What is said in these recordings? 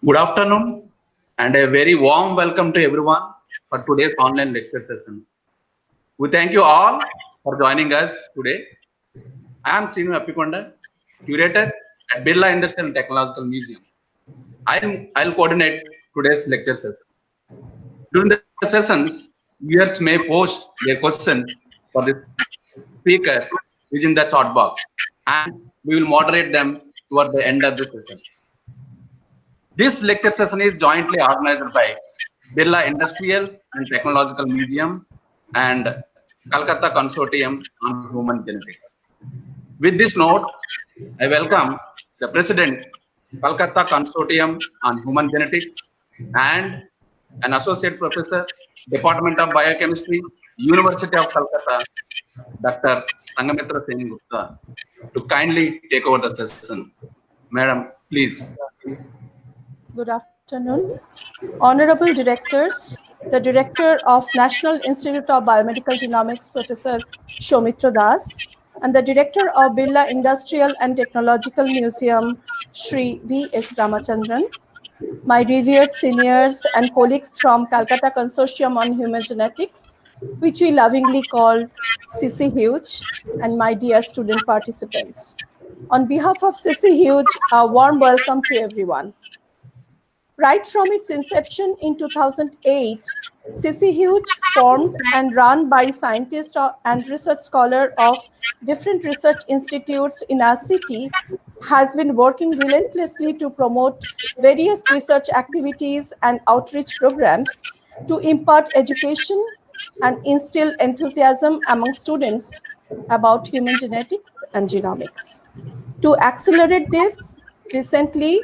Good afternoon and a very warm welcome to everyone for today's online lecture session. We thank you all for joining us today. I am Srinu Appikonda, curator at Birla Industrial and Technological Museum. I'll coordinate today's lecture session. During the sessions, viewers may post their question for the speaker using the chat box, and we will moderate them toward the end of the session. This lecture session is jointly organized by Birla Industrial and Technological Museum and Calcutta Consortium on Human Genetics. With this note, I welcome the President, Calcutta Consortium on Human Genetics, and an Associate Professor, Department of Biochemistry, University of Calcutta, Dr. Sangamitra Sen Gupta, to kindly take over the session. Madam, please. Good afternoon. Honorable Directors, the Director of National Institute of Biomedical Genomics, Professor Soumitra Das, and the Director of Birla Industrial and Technological Museum, Shri V.S. Ramachandran, my revered seniors and colleagues from Calcutta Consortium on Human Genetics, which we lovingly call CC Huge, and my dear student participants. On behalf of CC Huge, a warm welcome to everyone. Right from its inception in 2008, CC Huge, formed and run by scientists and research scholars of different research institutes in our city, has been working relentlessly to promote various research activities and outreach programs to impart education and instill enthusiasm among students about human genetics and genomics. To accelerate this, recently,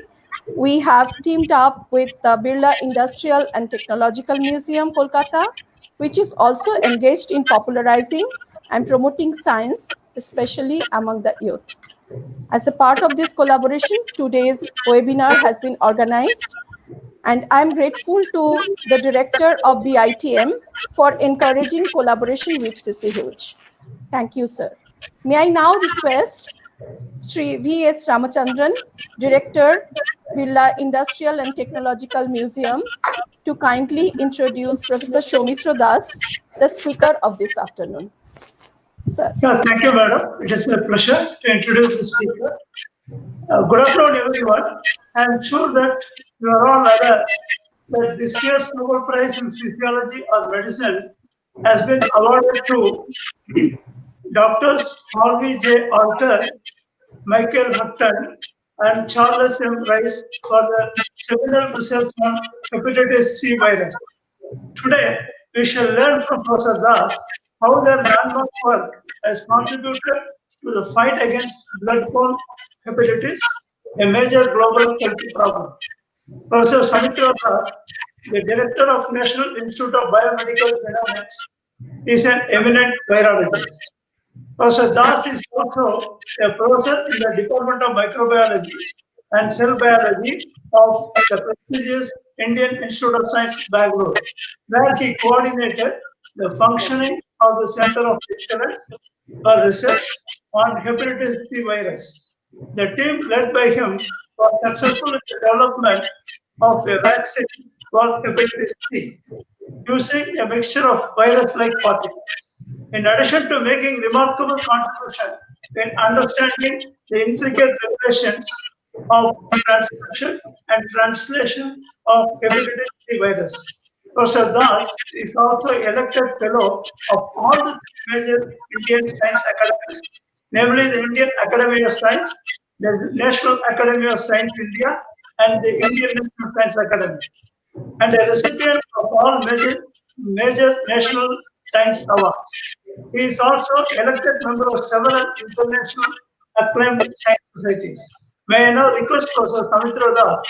we have teamed up with the Birla Industrial and Technological Museum, Kolkata, which is also engaged in popularizing and promoting science, especially among the youth. As a part of this collaboration, today's webinar has been organized, and I'm grateful to the Director of BITM for encouraging collaboration with CC Huge. Thank you, sir. May I now request Shri V.S. Ramachandran, Director, Birla Industrial and Technological Museum, to kindly introduce Professor Soumitra Das, the speaker of this afternoon. Sir. Yeah, thank you, madam. It is my pleasure to introduce the speaker. Good afternoon, everyone. I am sure that you are all aware that this year's Nobel Prize in Physiology or Medicine has been awarded to Doctors Harvey J. Alter, Michael Hutton, and Charles M. Rice for the seminal research on Hepatitis-C virus. Today, we shall learn from Professor Das how their landmark work has contributed to the fight against blood-borne hepatitis, a major global health problem. Professor Soumitra Das, the Director of National Institute of Biomedical Genomics, is an eminent virologist. Professor Das is also a professor in the Department of Microbiology and Cell Biology of the prestigious Indian Institute of Science, Bangalore, where he coordinated the functioning of the Center of Excellence for Research on Hepatitis C virus. The team led by him was successful in the development of a vaccine for hepatitis C using a mixture of virus-like particles. In addition to making remarkable contribution in understanding the intricate regulations of transcription and translation of hepatitis C virus, Professor Das is also elected fellow of all the major Indian science academies, namely the Indian Academy of Science, the National Academy of Science India, and the Indian National Science Academy, and a recipient of all major national science awards. He is also elected member of several international acclaimed science societies. May I now request Professor Soumitra Das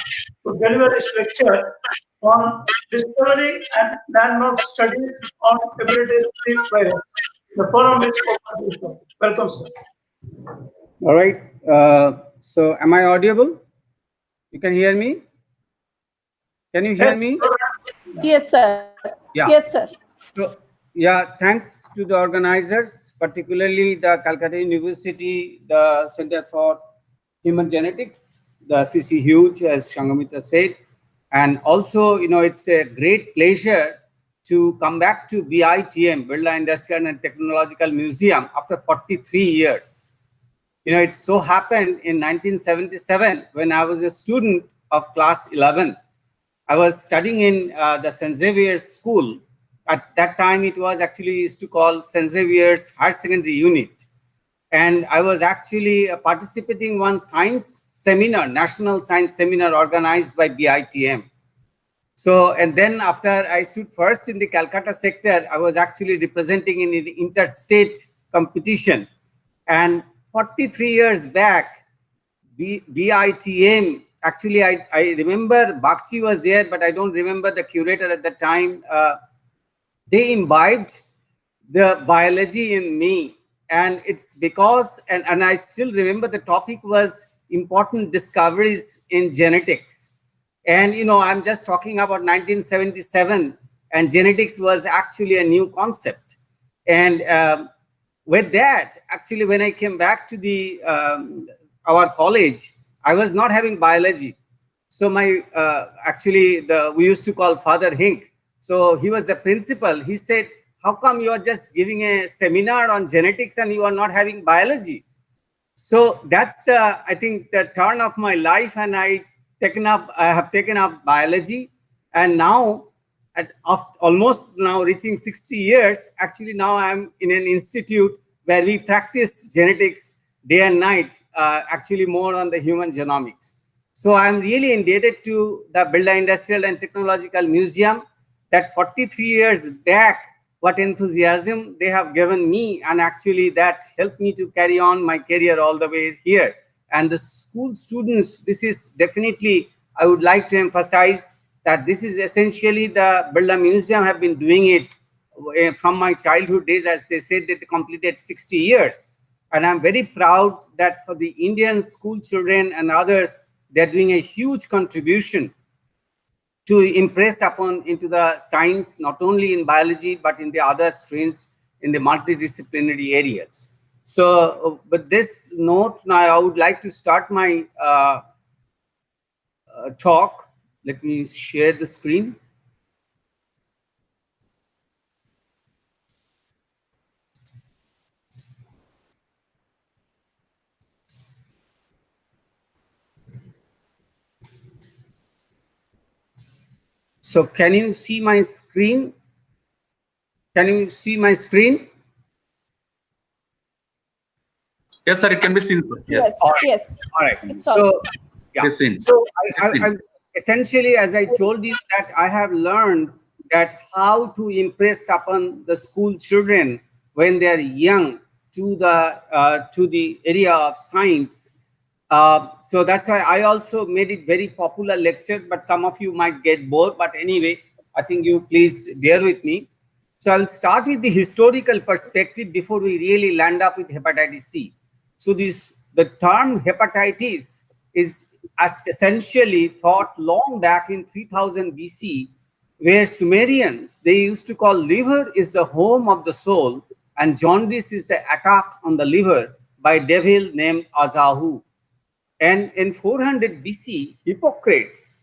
to deliver his lecture on discovery and landmark studies on hepatitis C virus. The forum is open to you. Welcome, sir. All right. So, am I audible? You can hear me? Can you hear me? Yes, sir. Yeah. Yes, sir. So, yeah, thanks to the organizers, particularly the Calcutta University, the Center for Human Genetics, the CC Huge, as Sangamitra said, And also, it's a great pleasure to come back to BITM, Birla Industrial and Technological Museum, after 43 years. It so happened in 1977 when I was a student of class 11. I was studying in the St. Xavier's School. At that time, it was actually used to call St. Xavier's Higher Secondary Unit. And I was actually participating in one science seminar, national science seminar organized by BITM. So, and then after I stood first in the Calcutta sector, I was actually representing in the interstate competition. And 43 years back, BITM, actually, I remember Bakchi was there, but I don't remember the curator at the time. They imbibed the biology in me. And it's because, and I still remember the topic was important discoveries in genetics. And, I'm just talking about 1977, and genetics was actually a new concept. And with that, actually, when I came back to the our college, I was not having biology. So my we used to call Father Hink. So he was the principal. He said, "How come you are just giving a seminar on genetics and you are not having biology?" So that's I think the turn of my life, and I have taken up biology, and now almost now reaching 60 years, actually now I'm in an institute where we practice genetics day and night, actually more on the human genomics. So I'm really indebted to the Birla Industrial and Technological Museum that 43 years back, what enthusiasm they have given me, and actually that helped me to carry on my career all the way here. And the school students, this is definitely, I would like to emphasize that this is essentially the Birla Museum have been doing it from my childhood days, as they said that they completed 60 years. And I'm very proud that for the Indian school children and others, they're doing a huge contribution to impress upon into the science, not only in biology, but in the other streams in the multidisciplinary areas. So with this note, now I would like to start my talk. Let me share the screen. So can you see my screen? Can you see my screen? Yes, sir, it can be seen, sir. Yes. All right. Yes. All right. It's all. Yeah. Seen. So I essentially, as I told you, that I have learned that how to impress upon the school children when they are young to the area of science. So that's why I also made it very popular lecture, but some of you might get bored. But anyway, I think you please bear with me. So I'll start with the historical perspective before we really land up with hepatitis C. So the term hepatitis is as essentially thought long back in 3000 BC, where Sumerians, they used to call liver is the home of the soul, and jaundice is the attack on the liver by a devil named Azahu. And in 400 BC, Hippocrates,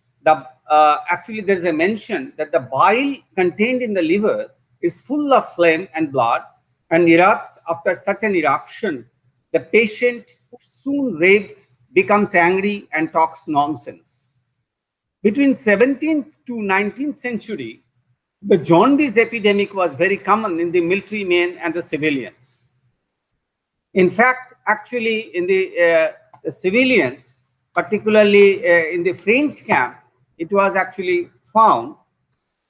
actually there's a mention that the bile contained in the liver is full of phlegm and blood and erupts. After such an eruption, the patient soon raves, becomes angry, and talks nonsense. Between 17th to 19th century, the jaundice epidemic was very common in the military men and the civilians. In fact, actually, in the civilians, particularly in the French camp, it was actually found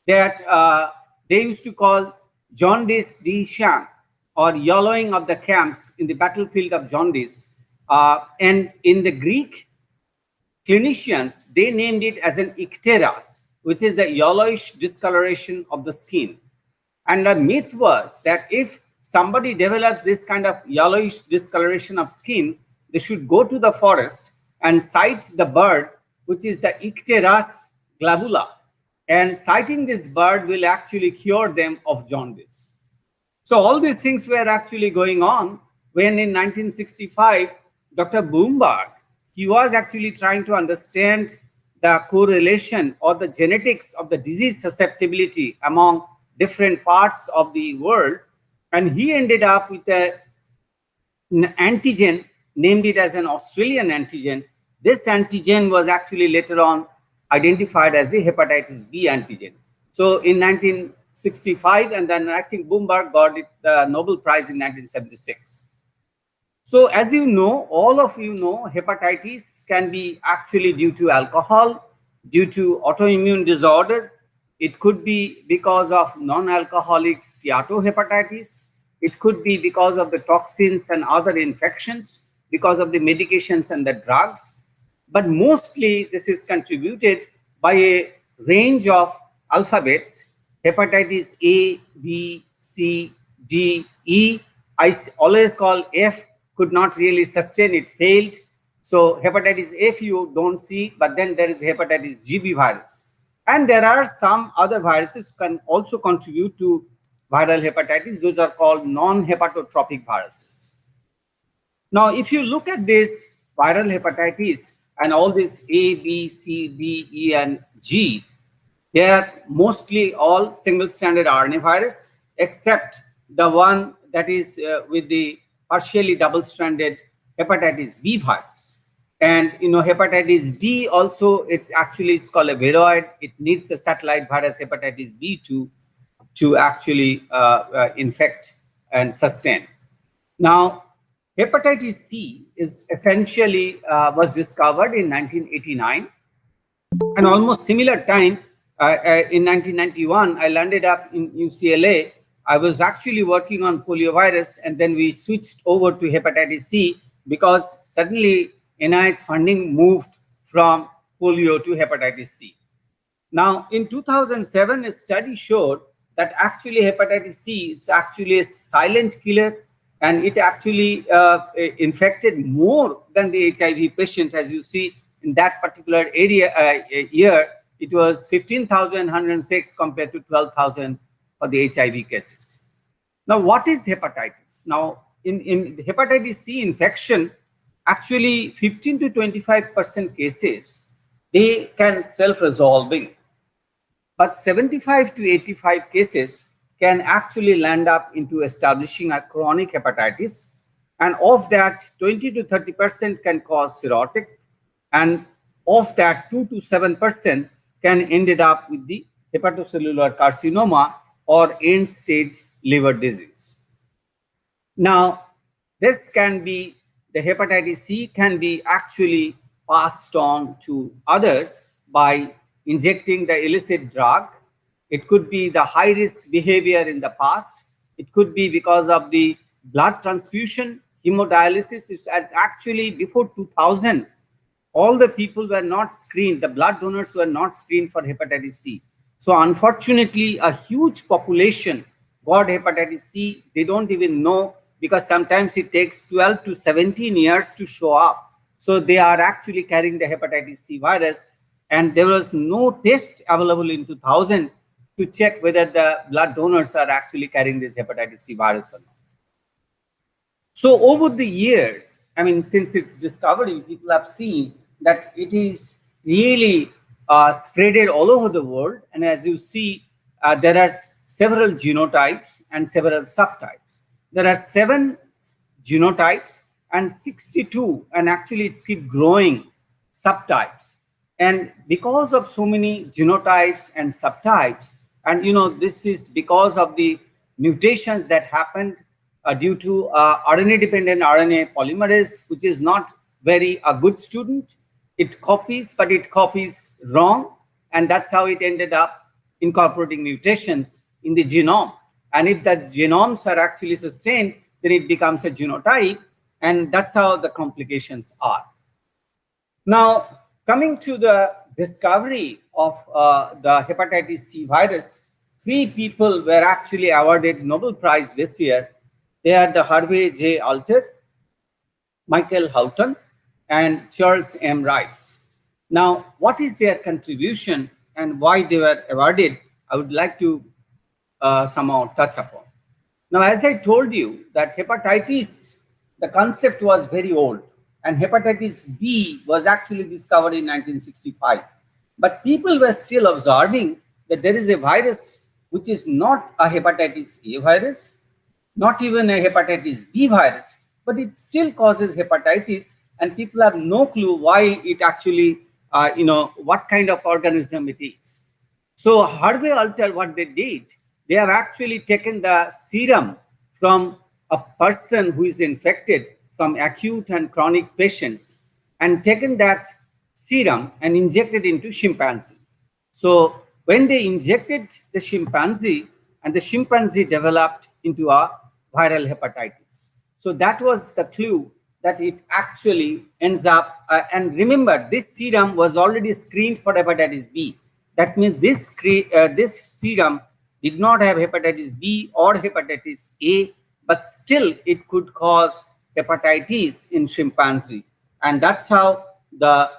that they used to call jaundice de champ, or yellowing of the camps in the battlefield of jaundice. And in the Greek clinicians, they named it as an icteras, which is the yellowish discoloration of the skin. And the myth was that if somebody develops this kind of yellowish discoloration of skin, they should go to the forest and sight the bird, which is the Icteras glabella. And sighting this bird will actually cure them of jaundice. So all these things were actually going on when in 1965, Dr. Bloomberg, he was actually trying to understand the correlation or the genetics of the disease susceptibility among different parts of the world, and he ended up with an antigen, named it as an Australian antigen. This antigen was actually later on identified as the hepatitis B antigen. So in 1965, and then I think Bloomberg got it the Nobel Prize in 1976. So as you know, all of you know, hepatitis can be actually due to alcohol, due to autoimmune disorder. It could be because of non-alcoholic steatohepatitis. It could be because of the toxins and other infections, because of the medications and the drugs. But mostly this is contributed by a range of alphabets: hepatitis A, B, C, D, E. I always call F could not really sustain, it failed. So hepatitis F you don't see, but then there is hepatitis GB virus. And there are some other viruses can also contribute to viral hepatitis. Those are called non-hepatotropic viruses. Now, if you look at this viral hepatitis and all these A, B, C, D, E, and G, they are mostly all single-stranded RNA virus, except the one that is with the partially double-stranded hepatitis B virus. And you know, hepatitis D also, it's called a viroid. It needs a satellite virus, hepatitis B, to actually infect and sustain. Now, hepatitis C is essentially was discovered in 1989, and almost similar time in 1991, I landed up in UCLA. I was actually working on poliovirus, and then we switched over to hepatitis C because suddenly NIH funding moved from polio to hepatitis C. Now, in 2007, a study showed that actually hepatitis C, it's actually a silent killer, and it actually infected more than the HIV patients. As you see in that particular area year, it was 15,106 compared to 12,000 for the HIV cases. Now, what is hepatitis? Now, in hepatitis C infection, actually 15 to 25% cases, they can self-resolving. But 75 to 85 cases can actually land up into establishing a chronic hepatitis. And of that, 20 to 30% can cause cirrhotic. And of that, 2 to 7% can end up with the hepatocellular carcinoma or end-stage liver disease. Now, this can be, the hepatitis C can be actually passed on to others by injecting the illicit drug. It could be the high-risk behavior in the past. It could be because of the blood transfusion. Hemodialysis is actually before 2000. All the people were not screened. The blood donors were not screened for hepatitis C. So unfortunately, a huge population got hepatitis C. They don't even know, because sometimes it takes 12 to 17 years to show up. So they are actually carrying the hepatitis C virus, and there was no test available in 2000 to check whether the blood donors are actually carrying this hepatitis C virus or not. So over the years, I mean, since its discovery, people have seen that it is really spreaded all over the world. And as you see, there are several genotypes and several subtypes. There are 7 genotypes and 62, and actually it's keep growing, subtypes. And because of so many genotypes and subtypes, and you know, this is because of the mutations that happened due to RNA-dependent RNA polymerase, which is not very a good student. It copies, but it copies wrong, and that's how it ended up incorporating mutations in the genome. And if the genomes are actually sustained, then it becomes a genotype, and that's how the complications are. Now, coming to the discovery of the hepatitis C virus, 3 people were actually awarded Nobel Prize this year. They are the Harvey J. Alter, Michael Houghton, and Charles M. Rice. Now, what is their contribution and why they were awarded? I would like to somehow touch upon. Now, as I told you that hepatitis, the concept was very old, and hepatitis B was actually discovered in 1965. But people were still observing that there is a virus which is not a hepatitis A virus, not even a hepatitis B virus, but it still causes hepatitis, and people have no clue why it actually, what kind of organism it is. So Harvey Alter, what they did, they have actually taken the serum from a person who is infected from acute and chronic patients and taken that serum and injected into chimpanzee. So when they injected the chimpanzee, and the chimpanzee developed into a viral hepatitis. So that was the clue that it actually ends up, and remember, this serum was already screened for hepatitis B. That means this serum did not have hepatitis B or hepatitis A, but still it could cause hepatitis in chimpanzee. And that's how the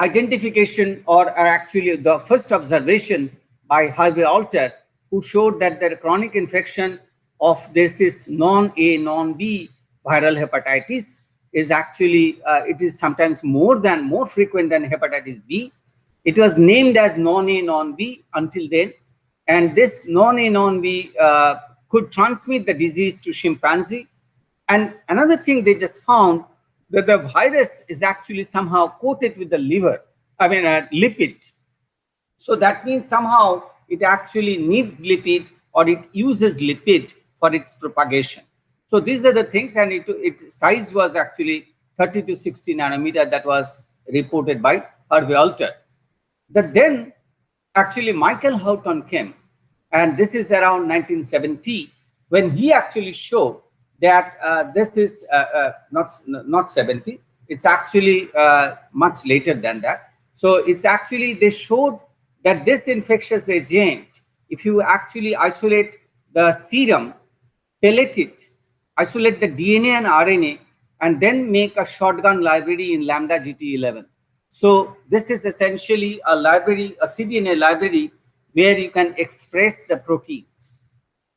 identification, or actually the first observation by Harvey Alter, who showed that the chronic infection of this is non-A, non-B viral hepatitis is actually, it is sometimes more frequent than hepatitis B. It was named as non-A, non-B until then. And this non-A, non-B could transmit the disease to chimpanzee. And another thing they just found, that the virus is actually somehow coated with the lipid. So that means somehow it actually needs lipid, or it uses lipid for its propagation. So these are the things, and its size was actually 30 to 60 nanometer that was reported by Harvey Alter. But then actually Michael Houghton came, and this is around 1970, when he actually showed that this is not 70, it's actually much later than that. So it's actually, they showed that this infectious agent, if you actually isolate the serum, pellet it, isolate the DNA and RNA, and then make a shotgun library in lambda GT11. So this is essentially a library, a cDNA library, where you can express the proteins.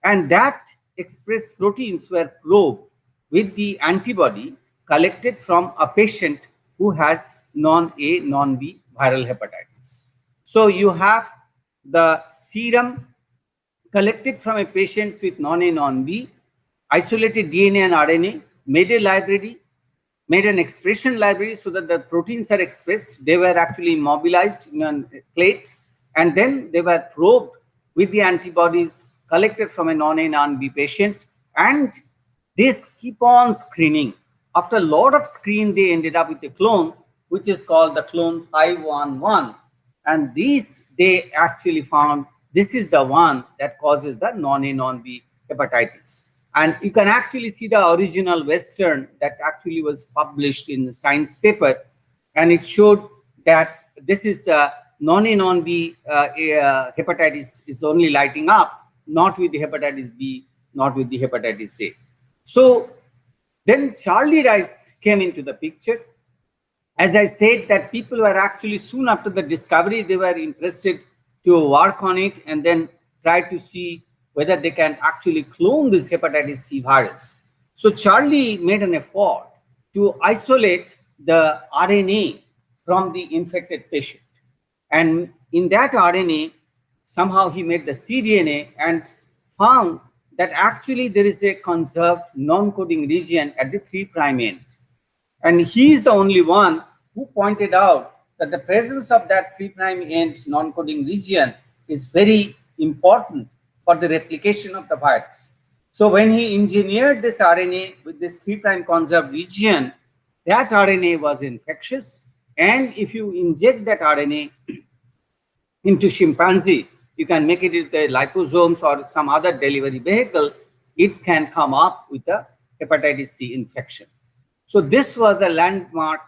And that expressed proteins were probed with the antibody collected from a patient who has non-A, non-B viral hepatitis. So you have the serum collected from a patient with non-A, non-B, isolated DNA and RNA, made a library, made an expression library so that the proteins are expressed. They were actually immobilized in a plate, and then they were probed with the antibodies collected from a non-A, non-B patient, and this keep on screening. After a lot of screen, they ended up with a clone, which is called the clone 511. And these, they actually found this is the one that causes the non-A, non-B hepatitis. And you can actually see the original Western that actually was published in the science paper. And it showed that this is the non-A, non-B hepatitis is only lighting up, not with the hepatitis B, not with the hepatitis A. So then Charlie Rice came into the picture. As I said, that people were actually, soon after the discovery, they were interested to work on it and then try to see whether they can actually clone this hepatitis C virus. So Charlie made an effort to isolate the RNA from the infected patient. And in that RNA, somehow he made the cDNA and found that actually there is a conserved non-coding region at the 3' end. And he is the only one who pointed out that the presence of that 3' end non-coding region is very important for the replication of the virus. So when he engineered this RNA with this 3' conserved region, that RNA was infectious. And if you inject that RNA into chimpanzee, you can make it with the liposomes or some other delivery vehicle, it can come up with a hepatitis C infection. So this was a landmark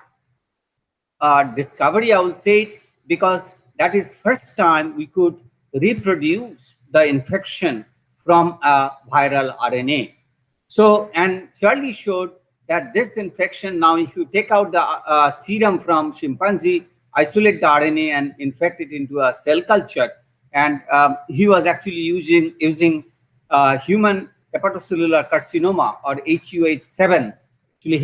discovery, I will say it, because that is first time we could reproduce the infection from a viral RNA. So, and Charlie showed that this infection, now if you take out the serum from chimpanzee, isolate the RNA and infect it into a cell culture, and he was actually using human hepatocellular carcinoma, or HUH7. Actually,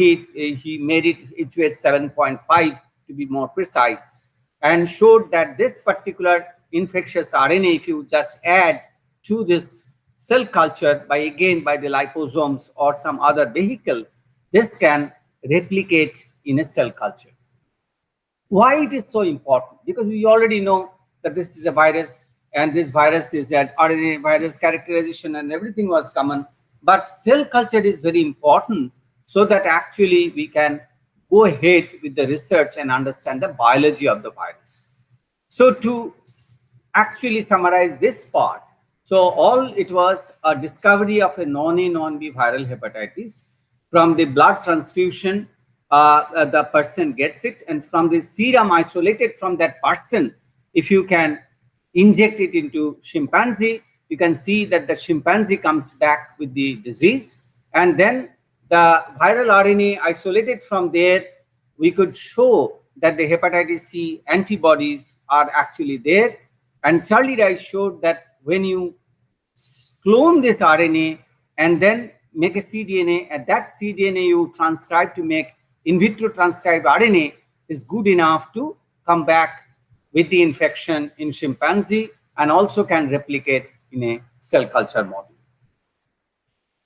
he made it HUH7.5 to be more precise. and showed that this particular infectious RNA, if you just add to this cell culture by the liposomes or some other vehicle, this can replicate in a cell culture. Why it is so important? Because we already know that this is a virus, and this virus is an RNA virus characterization and everything was common. But cell culture is very important so that actually we can go ahead with the research and understand the biology of the virus. So to actually summarize this part, so all it was a discovery of a non-A, non-B viral hepatitis. From the blood transfusion, the person gets it, and from the serum isolated from that person, if you can inject it into chimpanzee, you can see that the chimpanzee comes back with the disease, and then the viral RNA isolated from there, we could show that the hepatitis C antibodies are actually there. And Charlie Rice showed that when you clone this RNA and then make a cDNA, and that cDNA you transcribe to make in vitro transcribed RNA is good enough to come back with the infection in chimpanzee and also can replicate in a cell culture model.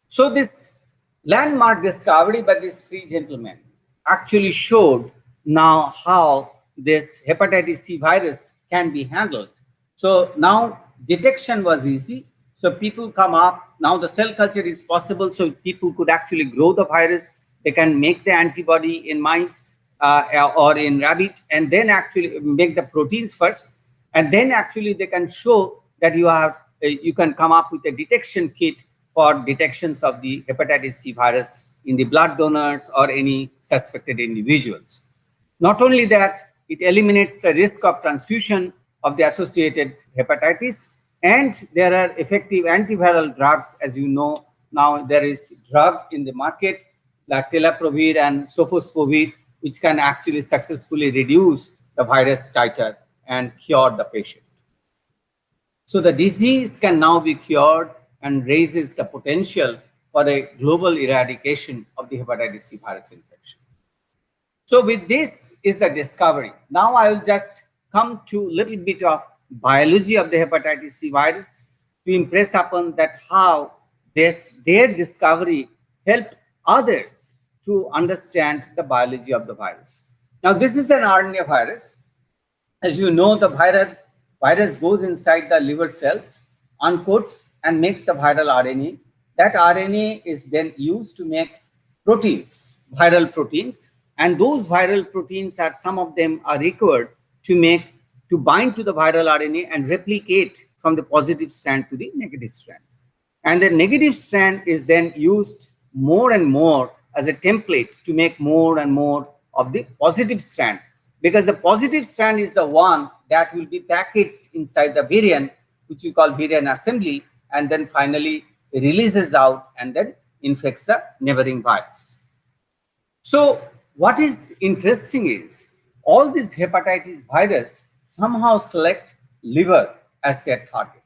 So this landmark discovery by these three gentlemen actually showed now how this hepatitis C virus can be handled. So now detection was easy. So people come up, now the cell culture is possible, so people could actually grow the virus. They can make the antibody in mice or in rabbit, and then actually make the proteins first, and then actually they can show that you can come up with a detection kit for detections of the hepatitis C virus in the blood donors or any suspected individuals. Not only that, it eliminates the risk of transfusion of the associated hepatitis, and there are effective antiviral drugs. As you know, now there is drug in the market like tenofovir and sofosbuvir, which can actually successfully reduce the virus titer and cure the patient. So the disease can now be cured and raises the potential for a global eradication of the hepatitis C virus infection. So with this is the discovery. Now I will just come to a little bit of biology of the hepatitis C virus to impress upon that how their discovery helped others to understand the biology of the virus. Now this is an RNA virus. As you know, the virus goes inside the liver cells, uncoats and makes the viral RNA. That RNA is then used to make proteins, viral proteins, and those viral proteins are, some of them are required to bind to the viral RNA and replicate from the positive strand to the negative strand. And the negative strand is then used more and more as a template to make more and more of the positive strand, because the positive strand is the one that will be packaged inside the virion, which we call virion assembly, and then finally releases out and then infects the neighboring virus. So what is interesting is all these hepatitis virus somehow select liver as their target.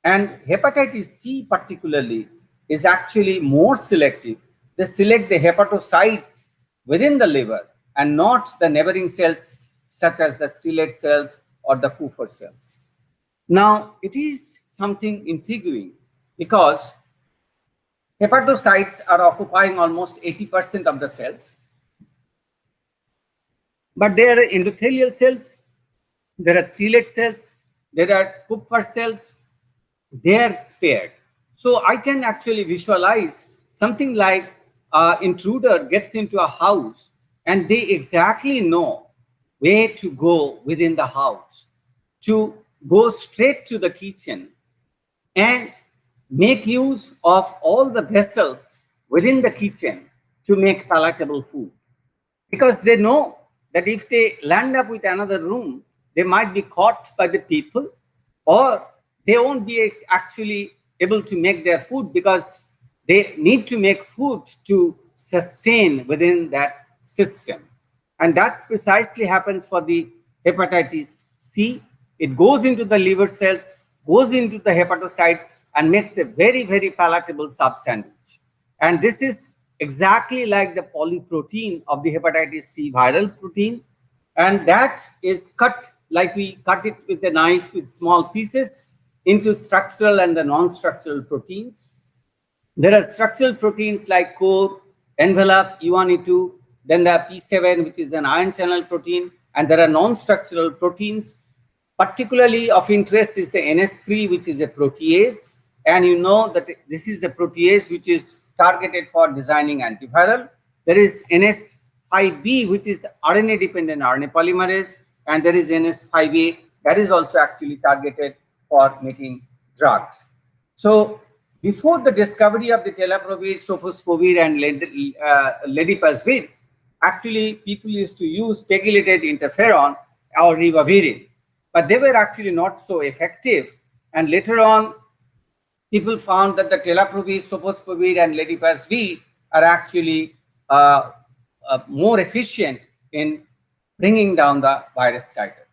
And hepatitis C particularly is actually more selective. They select the hepatocytes within the liver and not the neighboring cells such as the stellate cells or the Kupffer cells. Now, it is something intriguing because hepatocytes are occupying almost 80% of the cells, but there are endothelial cells, there are stellate cells, there are Kupffer cells, they are spared. So I can actually visualize something like an intruder gets into a house and they exactly know where to go within the house, to go straight to the kitchen and make use of all the vessels within the kitchen to make palatable food. Because they know that if they land up with another room, they might be caught by the people, or they won't be actually able to make their food because they need to make food to sustain within that system. And that's precisely happens for the hepatitis C. It goes into the liver cells, goes into the hepatocytes and makes a very, very palatable sub-sandwich. And this is exactly like the polyprotein of the hepatitis C viral protein. and that is cut like we cut it with a knife with small pieces into structural and the non-structural proteins. There are structural proteins like core, envelope, E1, E2, then the P7, which is an ion channel protein, and there are non-structural proteins. Particularly of interest is the NS3, which is a protease, and you know that this is the protease which is targeted for designing antiviral. There is NS5B, which is RNA-dependent RNA polymerase, and there is NS5A that is also actually targeted for making drugs. So before the discovery of the tenofovir, sofosbuvir, and ledipasvir, actually people used to use pegylated interferon or ribavirin, but they were actually not so effective. And later on, people found that the tenofovir, sofosbuvir, and ledipasvir are actually more efficient in bringing down the virus titer.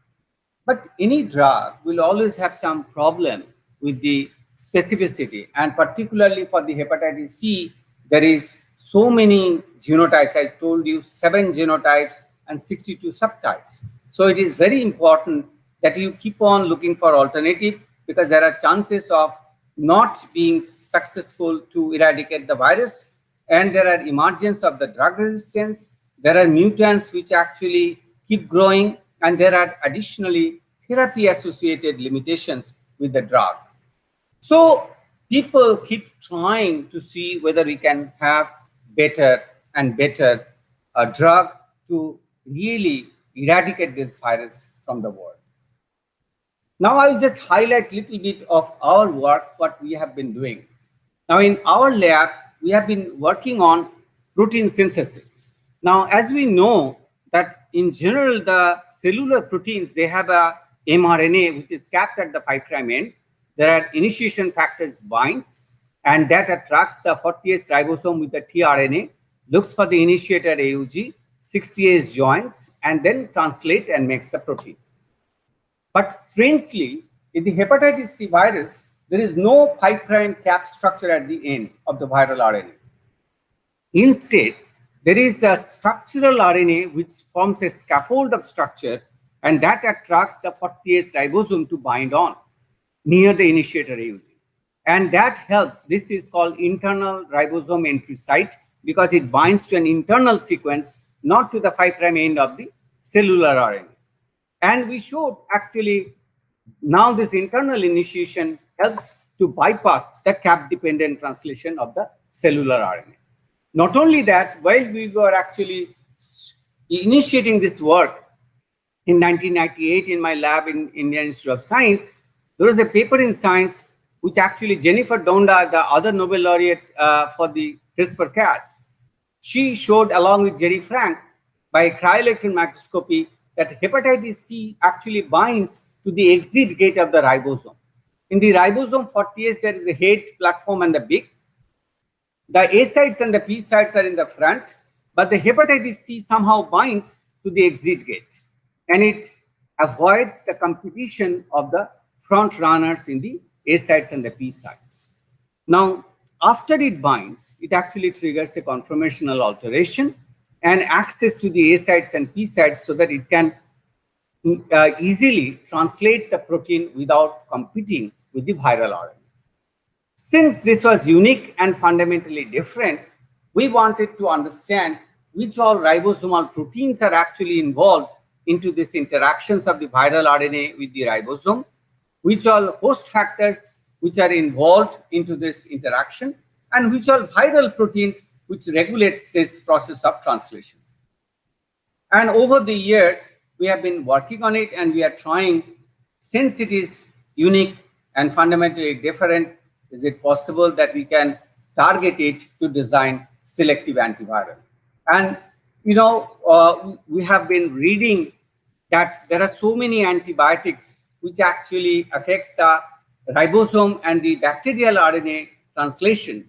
But any drug will always have some problem with the specificity, and particularly for the hepatitis C, there is so many genotypes. I told you 7 genotypes and 62 subtypes. So it is very important that you keep on looking for alternative, because there are chances of not being successful to eradicate the virus, and there are emergence of the drug resistance. There are mutants which actually keep growing, and there are additionally therapy associated limitations with the drug. So people keep trying to see whether we can have better and better drug to really eradicate this virus from the world. Now I'll just highlight a little bit of our work, what we have been doing. Now in our lab, we have been working on protein synthesis. Now, as we know that in general, the cellular proteins, they have a mRNA which is capped at the 5' end. There are initiation factors binds, and that attracts the 40S ribosome with the tRNA, looks for the initiator AUG, 60S joins, and then translate and makes the protein. But strangely, in the hepatitis C virus, there is no 5' cap structure at the end of the viral RNA. Instead, there is a structural RNA which forms a scaffold of structure, and that attracts the 40S ribosome to bind on near the initiator AUG. And that helps. This is called internal ribosome entry site, because it binds to an internal sequence, not to the 5' end of the cellular RNA. And we showed actually now this internal initiation helps to bypass the cap-dependent translation of the cellular RNA. Not only that, while we were actually initiating this work in 1998 in my lab in Indian Institute of Science, there was a paper in Science which actually Jennifer Doudna, the other Nobel laureate for the CRISPR-Cas, she showed along with Jerry Frank by cryo-electron microscopy that hepatitis C actually binds to the exit gate of the ribosome. In the ribosome 40S, there is a head, platform, and the beak. The A sites and the P sites are in the front, but the hepatitis C somehow binds to the exit gate, and it avoids the competition of the front runners in the A sites and the P sites. Now, after it binds, it actually triggers a conformational alteration and access to the A sites and P sites so that it can easily translate the protein without competing with the viral RNA. Since this was unique and fundamentally different, we wanted to understand which all ribosomal proteins are actually involved into these interactions of the viral RNA with the ribosome, which all host factors which are involved into this interaction, and which all viral proteins which regulates this process of translation. And over the years, we have been working on it, and we are trying, since it is unique and fundamentally different, is it possible that we can target it to design selective antiviral? And you know, we have been reading that there are so many antibiotics which actually affects the ribosome and the bacterial RNA translation,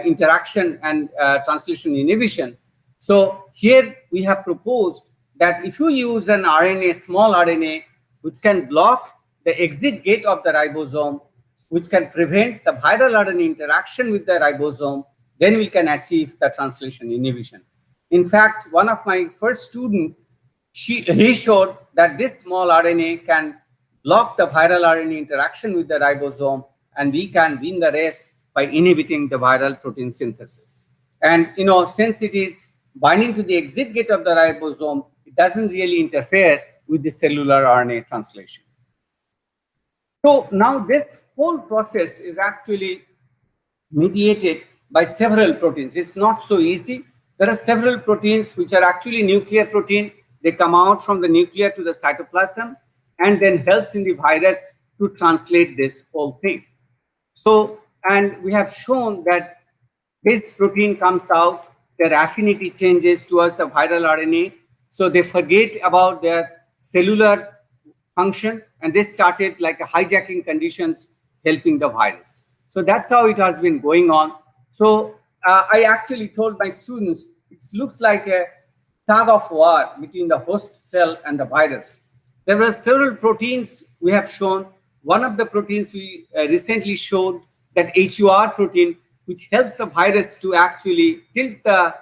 interaction and translation inhibition. So here we have proposed that if you use an RNA, small RNA, which can block the exit gate of the ribosome, which can prevent the viral RNA interaction with the ribosome, then we can achieve the translation inhibition. In fact, one of my first students, he showed that this small RNA can block the viral RNA interaction with the ribosome, and we can win the race by inhibiting the viral protein synthesis. And since it is binding to the exit gate of the ribosome, it doesn't really interfere with the cellular RNA translation. So now this whole process is actually mediated by several proteins. It's not so easy. There are several proteins which are actually nuclear protein. They come out from the nucleus to the cytoplasm and then helps in the virus to translate this whole thing. So, and we have shown that this protein comes out, their affinity changes towards the viral RNA. So they forget about their cellular function and they started like a hijacking conditions helping the virus. So that's how it has been going on. So I actually told my students, it looks like a tug of war between the host cell and the virus. There were several proteins we have shown. One of the proteins we recently showed, that HUR protein, which helps the virus to actually tilt the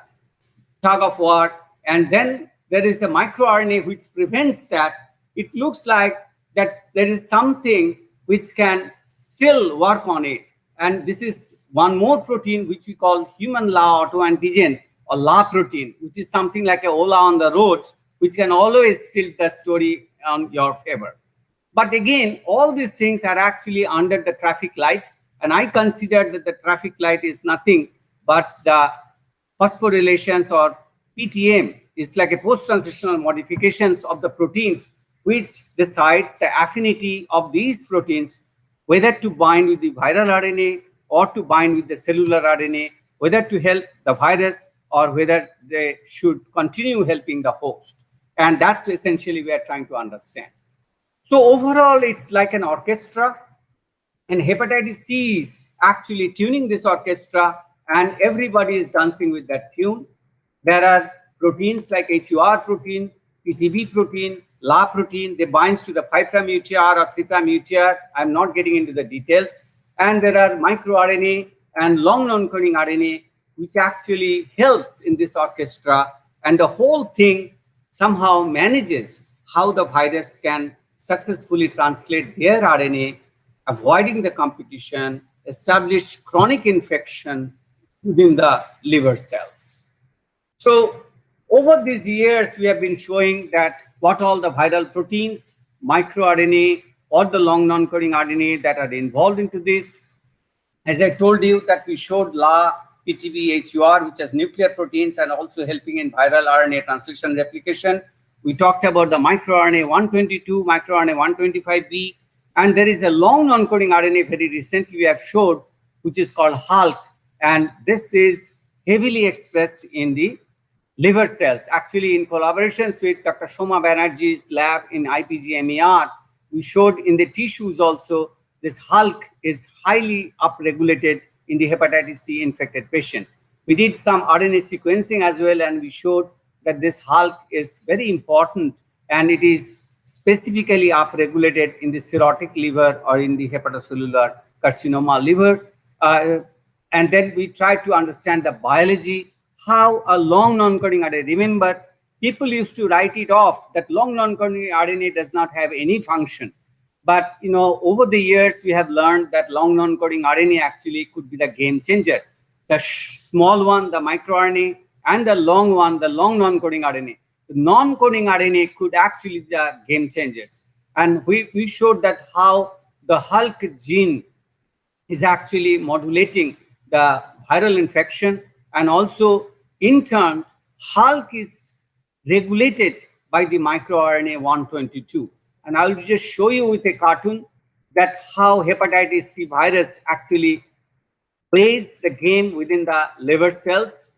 tug of war. And then there is a microRNA which prevents that. It looks like that there is something which can still work on it. And this is one more protein which we call human LA autoantigen or LA protein, which is something like a Ola on the roads, which can always tilt the story on your favor. But again, all these things are actually under the traffic light. And I consider that the traffic light is nothing but the phosphorylations or PTM. It's like a post-translational modifications of the proteins, which decides the affinity of these proteins, whether to bind with the viral RNA or to bind with the cellular RNA, whether to help the virus or whether they should continue helping the host. And that's essentially we are trying to understand. So overall, it's like an orchestra, and hepatitis C is actually tuning this orchestra, and everybody is dancing with that tune. There are proteins like HUR protein, PTB protein, LA protein. They binds to the 5' UTR or 3' UTR. I'm not getting into the details. And there are microRNA and long non-coding RNA, which actually helps in this orchestra. And the whole thing somehow manages how the virus can successfully translate their RNA, avoiding the competition, establish chronic infection within the liver cells. So over these years, we have been showing that what all the viral proteins, microRNA, or the long non-coding RNA that are involved into this. As I told you that we showed LA, PTB, HUR, which has nuclear proteins and also helping in viral RNA translation replication. We talked about the microRNA 122, microRNA 125B, and there is a long non-coding RNA very recently we have showed, which is called HALK, and this is heavily expressed in the liver cells. Actually, in collaboration with Dr. Shoma Banerjee's lab in IPGMER, we showed in the tissues also this HALK is highly upregulated in the hepatitis C infected patient. We did some RNA sequencing as well, and we showed that this HALK is very important, and it is specifically upregulated in the cirrhotic liver or in the hepatocellular carcinoma liver. And then we tried to understand the biology, how a long non-coding RNA. Remember, people used to write it off that long non-coding RNA does not have any function. But over the years, we have learned that long non-coding RNA actually could be the game changer. The small one, the microRNA, and the long one, the long non-coding RNA. The non-coding RNA could actually be the game changers. And we showed that how the HALK gene is actually modulating the viral infection, and also in terms, HALK is regulated by the microRNA 122. And I'll just show you with a cartoon that how hepatitis C virus actually plays the game within the liver cells.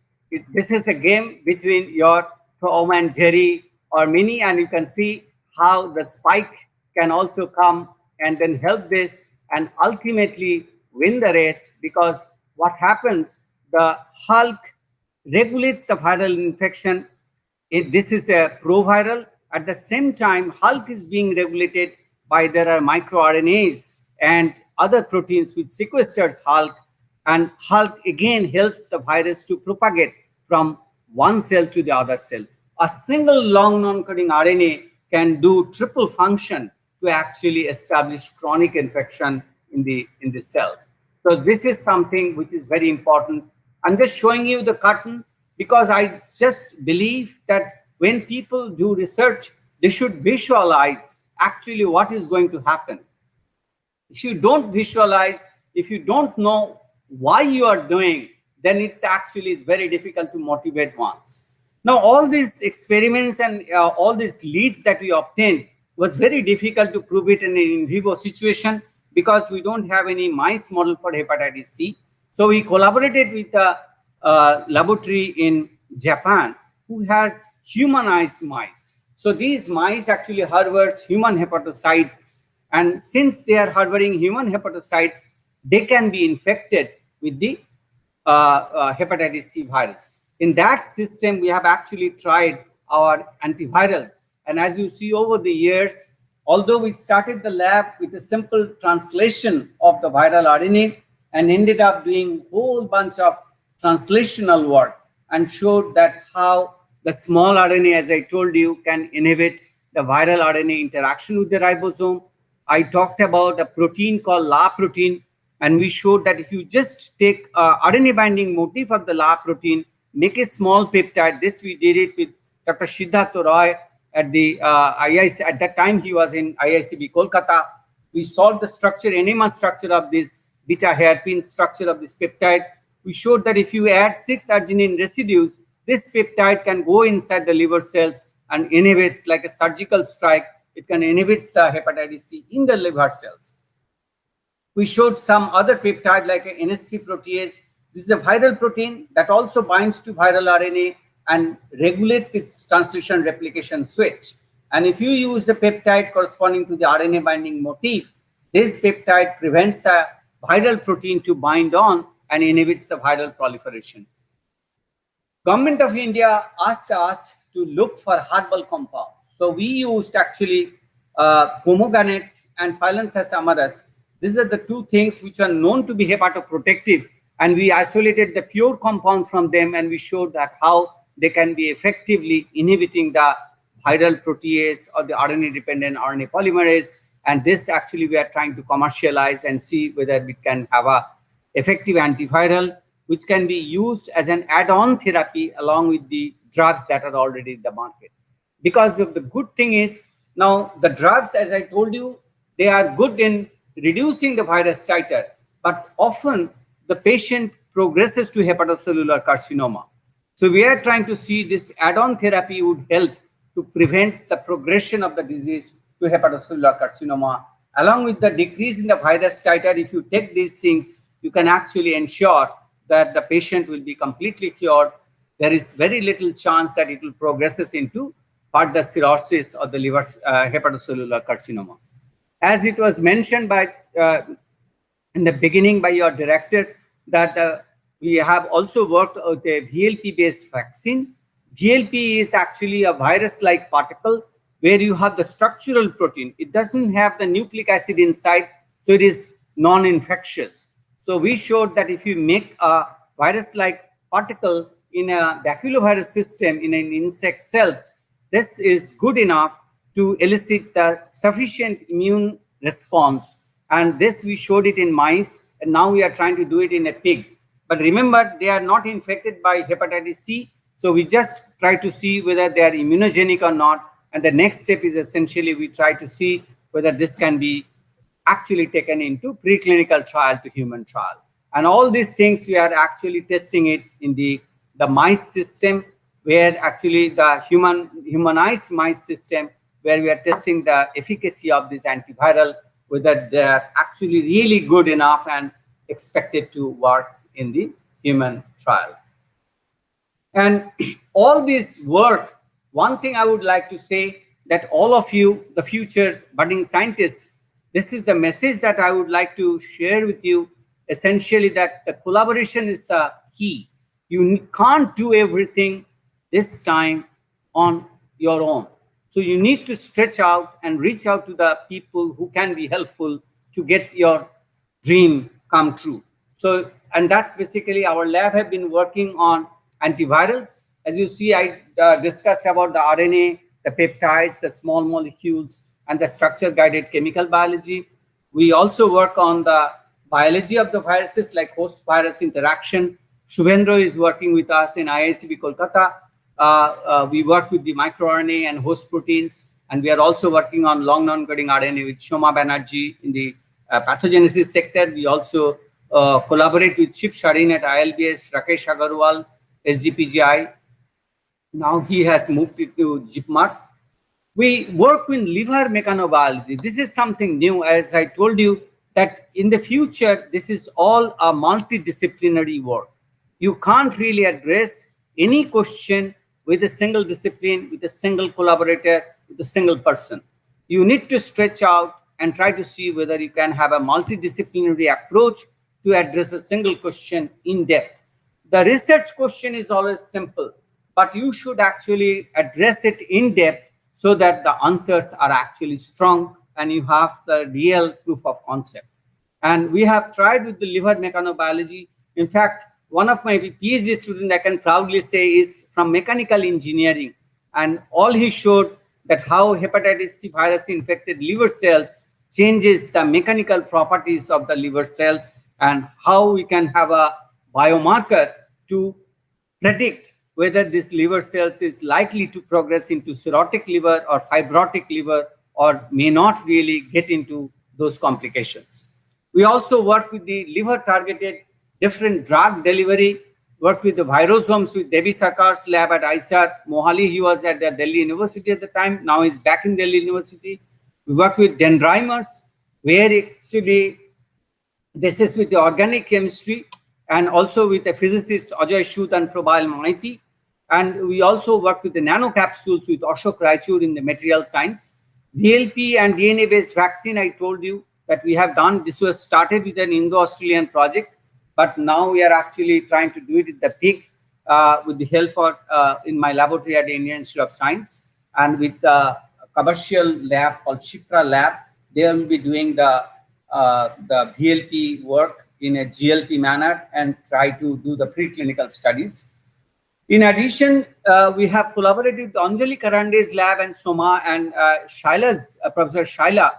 This is a game between your Tom and Jerry or Minnie, and you can see how the spike can also come and then help this and ultimately win the race, because what happens, the HALK regulates the viral infection. This is a proviral. At the same time, HALK is being regulated by there are microRNAs and other proteins which sequesters HALK, and HALK again helps the virus to propagate from one cell to the other cell. a single long non-coding RNA can do triple function to actually establish chronic infection in the cells. So this is something which is very important. I'm just showing you the cartoon because I just believe that when people do research, they should visualize actually what is going to happen. If you don't visualize, if you don't know why you are doing, then it's actually very difficult to motivate ones. Now, all these experiments and all these leads that we obtained was very difficult to prove it in an in vivo situation because we don't have any mice model for hepatitis C. So we collaborated with a laboratory in Japan who has humanized mice. So these mice actually harbors human hepatocytes, and since they are harboring human hepatocytes, they can be infected with the hepatitis C virus. In that system, we have actually tried our antivirals. And as you see over the years, although we started the lab with a simple translation of the viral RNA and ended up doing a whole bunch of translational work and showed that how the small RNA, as I told you, can inhibit the viral RNA interaction with the ribosome. I talked about a protein called La protein, and we showed that if you just take RNA binding motif of the La protein, make a small peptide. This we did it with Dr. Siddhartha Roy at the IIC. At that time, he was in IICB Kolkata. We solved the structure, enema structure of this beta hairpin structure of this peptide. We showed that if you add 6 arginine residues, this peptide can go inside the liver cells and inhibits, like a surgical strike, it can inhibit the hepatitis C in the liver cells. We showed some other peptide like a NSC protease. This is a viral protein that also binds to viral RNA and regulates its translation replication switch. And if you use a peptide corresponding to the RNA binding motif, this peptide prevents the viral protein to bind on and inhibits the viral proliferation. Government of India asked us to look for herbal compounds. So we used actually pomegranate and Phyllanthus amarus. These are the two things which are known to be hepatoprotective, and we isolated the pure compound from them, and we showed that how they can be effectively inhibiting the viral protease or the RNA-dependent RNA polymerase. And this actually we are trying to commercialize and see whether we can have a effective antiviral which can be used as an add-on therapy along with the drugs that are already in the market. Because of the good thing is, now the drugs, as I told you, they are good in reducing the virus titer, but often the patient progresses to hepatocellular carcinoma. So we are trying to see this add-on therapy would help to prevent the progression of the disease to hepatocellular carcinoma. Along with the decrease in the virus titer, if you take these things, you can actually ensure that the patient will be completely cured. There is very little chance that it will progresses into further cirrhosis of the liver hepatocellular carcinoma. As it was mentioned by in the beginning by your director, that we have also worked with a VLP-based vaccine. VLP is actually a virus-like particle where you have the structural protein. It doesn't have the nucleic acid inside, so it is non-infectious. So we showed that if you make a virus-like particle in a baculovirus system in an insect cells, this is good enough to elicit the sufficient immune response. And this we showed it in mice, and now we are trying to do it in a pig. But remember, they are not infected by hepatitis C, so we just try to see whether they are immunogenic or not. And the next step is essentially we try to see whether this can be actually taken into preclinical trial to human trial. And all these things we are actually testing it in the mice system, where actually the humanized mice system, where we are testing the efficacy of this antiviral, whether they are actually really good enough and expected to work in the human trial. And all this work, one thing I would like to say, that all of you, the future budding scientists, this is the message that I would like to share with you, essentially that the collaboration is the key. You can't do everything this time on your own. So you need to stretch out and reach out to the people who can be helpful to get your dream come true. So, and that's basically our lab have been working on antivirals, As you see, I discussed about the RNA, the peptides, the small molecules, and the structure-guided chemical biology. We also work on the biology of the viruses like host-virus interaction. Shubhendra is working with us in IICB Kolkata. We work with the microRNA and host proteins, and we are also working on long non-coding RNA with Shoma Banerjee in the pathogenesis sector. We also collaborate with Shiv Sharin at ILBS, Rakesh Agarwal, SGPGI. Now he has moved it to JIPMAR. We work with liver mechanobiology. This is something new. As I told you, that in the future, this is all a multidisciplinary work. You can't really address any question with a single discipline, with a single collaborator, with a single person. You need to stretch out and try to see whether you can have a multidisciplinary approach to address a single question in depth. The research question is always simple, but you should actually address it in depth so that the answers are actually strong and you have the real proof of concept. And we have tried with the liver mechanobiology. In fact, one of my PhD students, I can proudly say, is from mechanical engineering. And all he showed that how hepatitis-C virus infected liver cells changes the mechanical properties of the liver cells, and how we can have a biomarker to predict whether this liver cells is likely to progress into cirrhotic liver or fibrotic liver, or may not really get into those complications. We also work with the liver targeted different drug delivery, work with the virosomes with Devi Sarkar's lab at ISAR. Mohali, he was at the Delhi University at the time. Now he's back in Delhi University. We work with dendrimers, where actually this is with the organic chemistry, and also with the physicists Ajay Shut and Prabal Maiti. And we also work with the nanocapsules with Ashok Raichur in the material science. VLP and DNA-based vaccine, I told you that we have done. This was started with an Indo-Australian project, but now we are actually trying to do it at the peak with the help of in my laboratory at the Indian Institute of Science, and with a commercial lab called Shikra Lab. They will be doing the VLP work in a GLP manner and try to do the preclinical studies. In addition, we have collaborated with Anjali Karande's lab and Soma and Shaila's, Professor Shaila,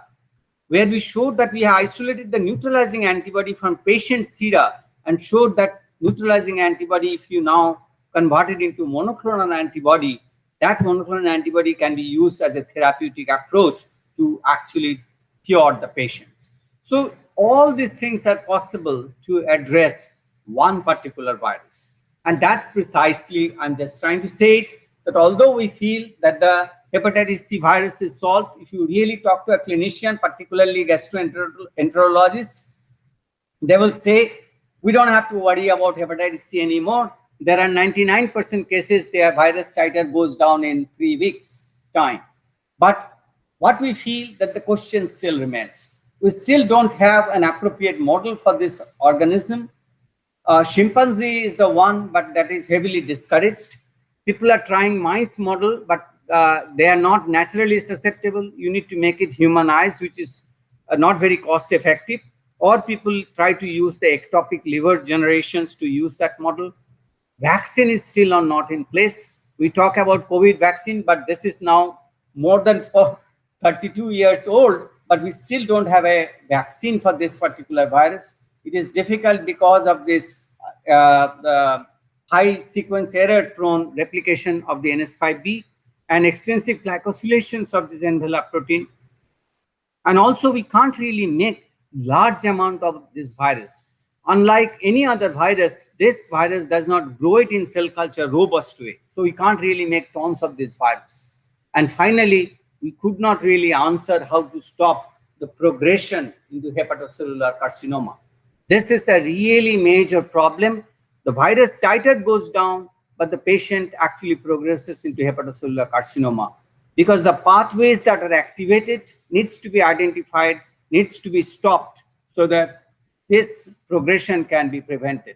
where we showed that we have isolated the neutralizing antibody from patient sera and showed that neutralizing antibody, if you now convert it into monoclonal antibody, that monoclonal antibody can be used as a therapeutic approach to actually cure the patients. So all these things are possible to address one particular virus. And that's precisely, I'm just trying to say it, that although we feel that the hepatitis-C virus is solved, if you really talk to a clinician, particularly gastroenterologist, they will say, we don't have to worry about hepatitis-C anymore. There are 99% cases their virus titer goes down in 3 weeks time. But what we feel that the question still remains. We still don't have an appropriate model for this organism. Chimpanzee is the one, but that is heavily discouraged. People are trying mice model, but they are not naturally susceptible. You need to make it humanized, which is not very cost effective. Or people try to use the ectopic liver generations to use that model. Vaccine is still not in place. We talk about COVID vaccine, but this is now more than 32 years old, but we still don't have a vaccine for this particular virus. It is difficult because of this high sequence error prone replication of the NS5B and extensive glycosylations of this envelope protein. And also we can't really make large amount of this virus. Unlike any other virus, this virus does not grow it in cell culture robust way. So we can't really make tons of this virus. And finally, we could not really answer how to stop the progression into hepatocellular carcinoma. This is a really major problem. The virus titer goes down, but the patient actually progresses into hepatocellular carcinoma because the pathways that are activated needs to be identified, needs to be stopped so that this progression can be prevented.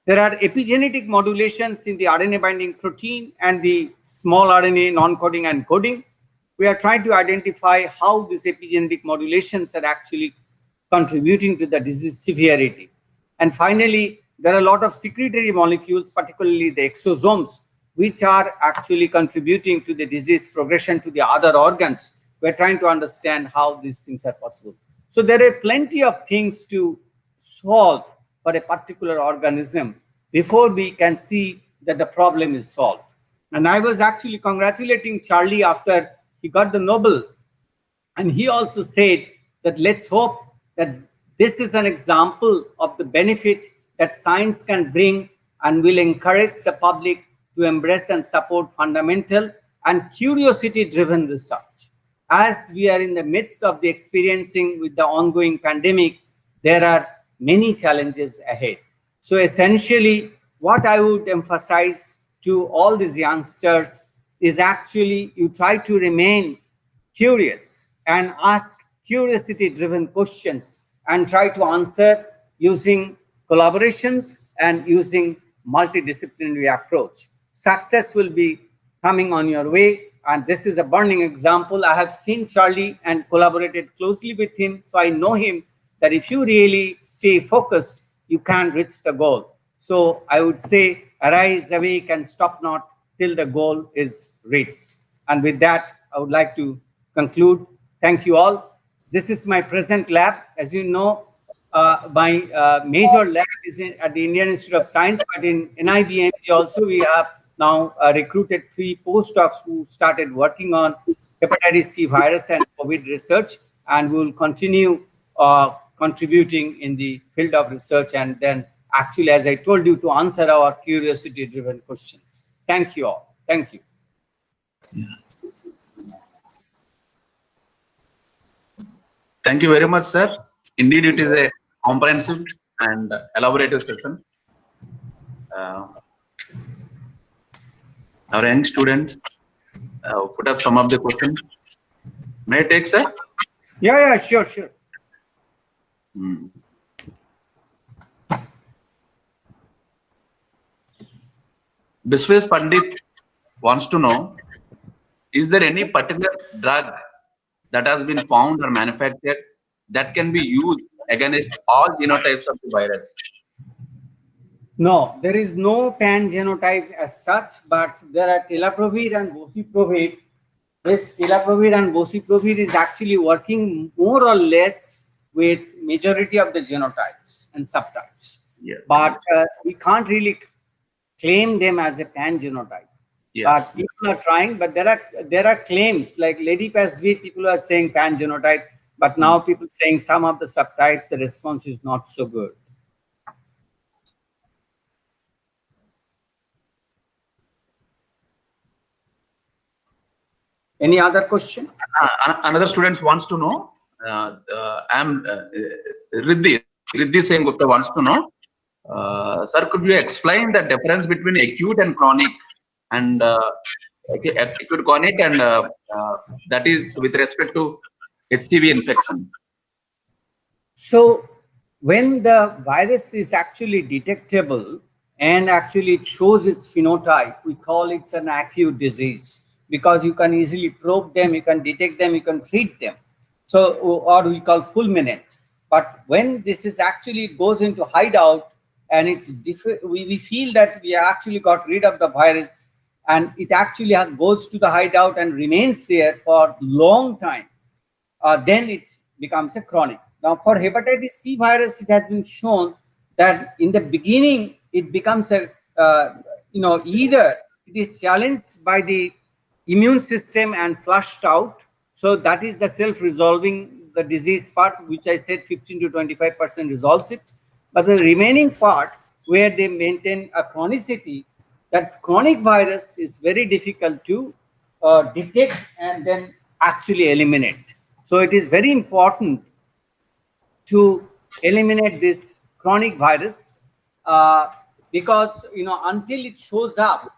There are epigenetic modulations in the RNA binding protein and the small RNA non-coding and coding. We are trying to identify how these epigenetic modulations are actually contributing to the disease severity. And finally, there are a lot of secretory molecules, particularly the exosomes, which are actually contributing to the disease progression to the other organs. We're trying to understand how these things are possible. So there are plenty of things to solve for a particular organism before we can see that the problem is solved. And I was actually congratulating Charlie after he got the Nobel. And he also said that let's hope that this is an example of the benefit that science can bring and will encourage the public to embrace and support fundamental and curiosity-driven research. As we are in the midst of the experiencing with the ongoing pandemic, there are many challenges ahead. So essentially, what I would emphasize to all these youngsters is actually you try to remain curious and ask curiosity-driven questions and try to answer using collaborations and using multidisciplinary approach. Success will be coming on your way, and this is a burning example. I have seen Charlie and collaborated closely with him, so I know him that if you really stay focused, you can reach the goal. So I would say, arise, awake, and stop not till the goal is reached. And with that, I would like to conclude. Thank you all. This is my present lab. As you know, my major lab is at the Indian Institute of Science, but in NIBMG also we have now recruited 3 postdocs who started working on hepatitis-C virus and COVID research, and we will continue contributing in the field of research and then actually, as I told you, to answer our curiosity-driven questions. Thank you all. Thank you. Thank you very much, sir. Indeed, it is a comprehensive and elaborative session. Our young students put up some of the questions. May I take, sir? Yeah, sure. Biswas Pandit wants to know, is there any particular drug that has been found or manufactured that can be used against all genotypes of the virus? No, there is no pan-genotype as such, but there are tilaprevir and bosiprovir. This tilaprevir and bosiprovir is actually working more or less with majority of the genotypes and subtypes. Yeah, but we can't really claim them as a pan-genotype. Yeah. People are trying, but there are claims like Lady Pasvir, people are saying pan-genotype, but now people saying some of the subtypes, the response is not so good. Any other question? Another student wants to know, Riddhi Singh Gupta wants to know, sir, could you explain the difference between acute and chronic? And acute chronic, and that is with respect to HCV infection. So when the virus is actually detectable and actually it shows its phenotype, we call it an acute disease, because you can easily probe them, you can detect them, you can treat them. So, or we call fulminant. But when this is actually goes into hideout and it's we feel that we actually got rid of the virus and it actually goes to the hideout and remains there for long time, then it becomes a chronic. Now for hepatitis-C virus, it has been shown that in the beginning, it becomes a, either it is challenged by the immune system and flushed out. So that is the self-resolving, the disease part, which I said 15 to 25% resolves it. But the remaining part where they maintain a chronicity, that chronic virus is very difficult to detect and then actually eliminate. So it is very important to eliminate this chronic virus because, until it shows up,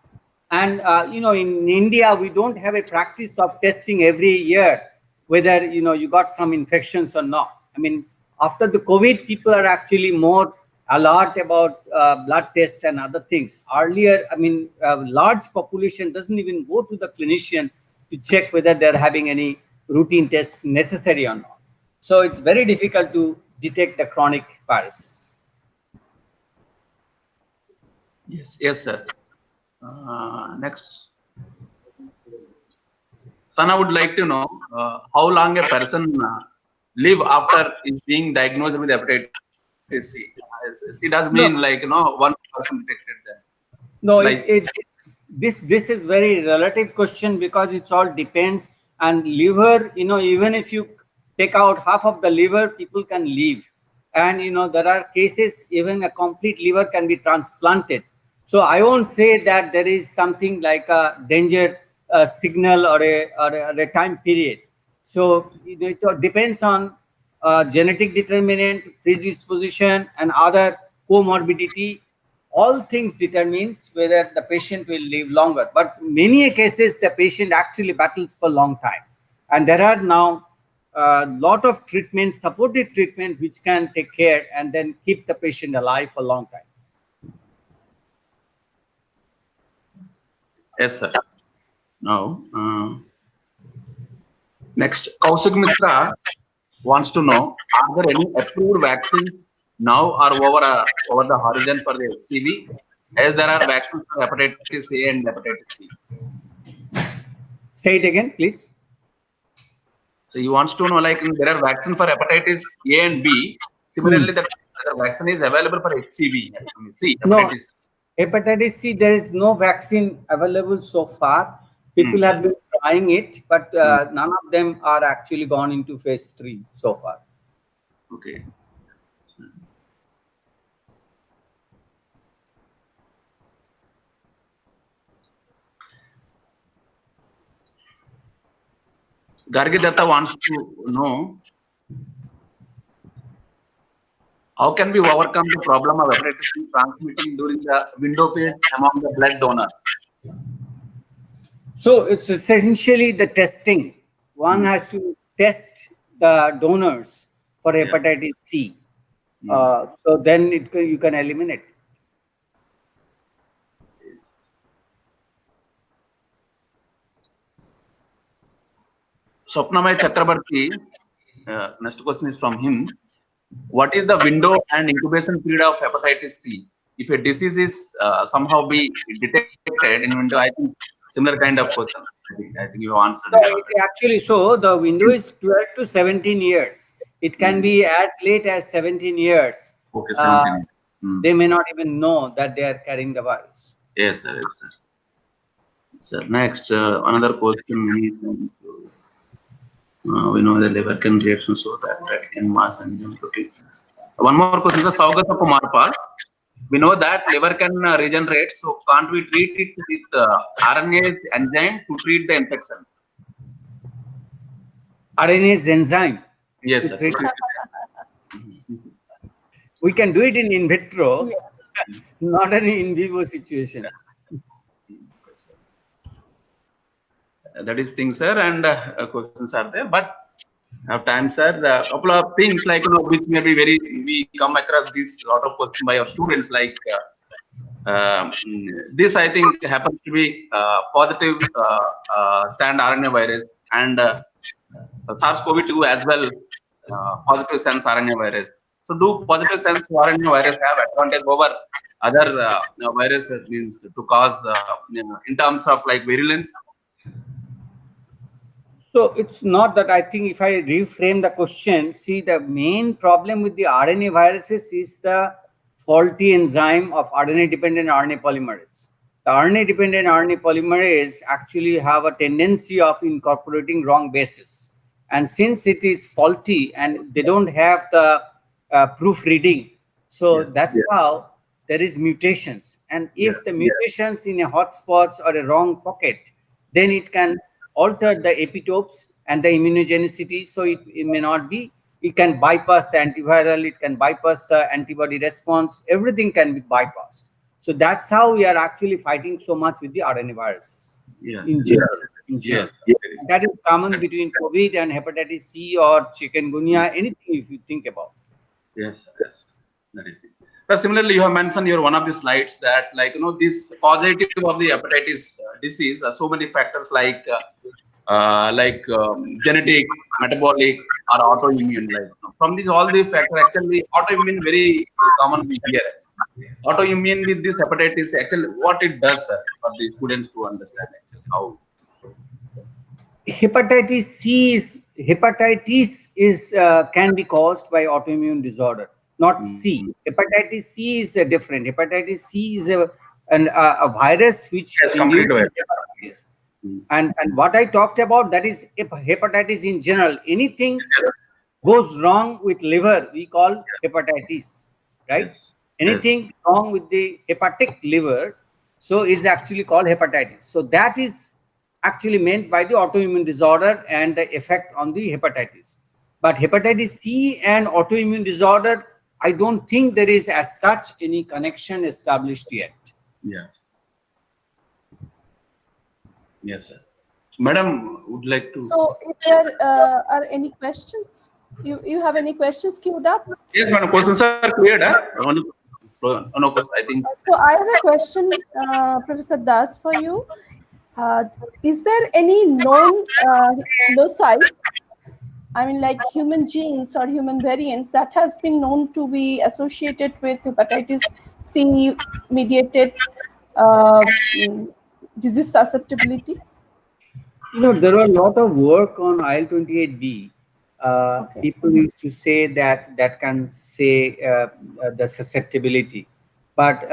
and, in India, we don't have a practice of testing every year whether, you got some infections or not. I mean, after the COVID, people are actually more alert about blood tests and other things. Earlier, I mean, a large population doesn't even go to the clinician to check whether they're having any routine tests necessary or not. So it's very difficult to detect the chronic viruses. Yes, sir. Next, Sana would like to know how long a person live after is being diagnosed with hepatitis C. C does mean like No, 1% detected there. no, Like this is very relative question because it's all depends. And liver, even if you take out half of the liver, people can live. And there are cases even a complete liver can be transplanted. So I won't say that there is something like a danger signal or a time period. So it all depends on genetic determinant, predisposition, and other comorbidity. All things determines whether the patient will live longer, but many cases the patient actually battles for a long time, and there are now a lot of treatment, supportive treatment, which can take care and then keep the patient alive for a long time. yes, sir. Now, next, Kausik Mitra wants to know: are there any approved vaccines now or over the horizon for the HPV, as there are vaccines for hepatitis A and hepatitis C? Say it again, please. So he wants to know, like, there are vaccines for hepatitis A and B. Similarly, that the vaccine is available for HCV. C, No, hepatitis. hepatitis C, there is no vaccine available so far. People have been trying it, but none of them are actually gone into phase 3 so far. Okay. Gargi Datta wants to know, how can we overcome the problem of hepatitis C transmitting during the window period among the blood donors? So it's essentially the testing. One has to test the donors for Yeah. hepatitis C. So then you can eliminate. Yes. Swapnamay Chakrabarti, next question is from him. What is the window and incubation period of hepatitis C? If a disease is somehow be detected in window, I think similar kind of question. I think you answered So it already. actually, so the window is 12 to 17 years. It can be as late as 17 years. Okay, 17. They may not even know that they are carrying the virus. Yes, sir. Yes, sir. Sir, next, another question. We know the liver can reaction so that can mass and protein. One more question, sir. Saugata Kumar Pal. We know that liver can regenerate, so can't we treat it with RNase enzyme to treat the infection? RNase enzyme. Yes, to sir. treat We can do it in vitro, not an in vivo situation. That is thing, sir, and questions are there, but have time, sir. A couple of things like which may be very we come across this lot of questions by our students like this. I think happens to be positive stand RNA virus and SARS-CoV-2 as well, positive sense RNA virus. So, do positive sense RNA virus have advantage over other viruses means to cause in terms of like virulence? So it's not that. I think if I reframe the question, see, the main problem with the RNA viruses is the faulty enzyme of RNA-dependent RNA polymerase. The RNA-dependent RNA polymerase actually have a tendency of incorporating wrong bases. And since it is faulty and they don't have the proofreading, so that's how there is mutations. And if the mutations in a hotspots or a wrong pocket, then it can alter the epitopes and the immunogenicity. So it may not be, it can bypass the antiviral, it can bypass the antibody response, everything can be bypassed. So that's how we are actually fighting so much with the RNA viruses. Yes. In general. Yes. That is common between COVID and hepatitis C or chikungunya, anything if you think about. Yes, yes, that is the. So similarly, you have mentioned your one of the slides that like this positive of the hepatitis disease, so many factors like genetic, metabolic, or autoimmune. Like from these all these factors, actually autoimmune very common we hear. Autoimmune with this hepatitis, actually what it does, sir, for the students to understand actually how. Hepatitis is can be caused by autoimmune disorder, not C. Hepatitis C is different. Hepatitis C is a virus which Yes, induces complete way. hepatitis. And what I talked about, that is hepatitis in general. Anything goes wrong with liver, we call hepatitis, right? Yes. Anything wrong with the hepatic liver, so is actually called hepatitis. So that is actually meant by the autoimmune disorder and the effect on the hepatitis. But hepatitis C and autoimmune disorder, I don't think there is as such any connection established yet. Yes. Yes, sir. Madam, would like to. So, if there are any questions, you have any questions queued up? Yes, madam. Questions are cleared. No question. I think. So, I have a question, Professor Das, for you. Is there any known loci, I mean, like human genes or human variants that has been known to be associated with hepatitis C mediated disease susceptibility? You know, there are a lot of work on IL-28B. People used to say that can say the susceptibility, but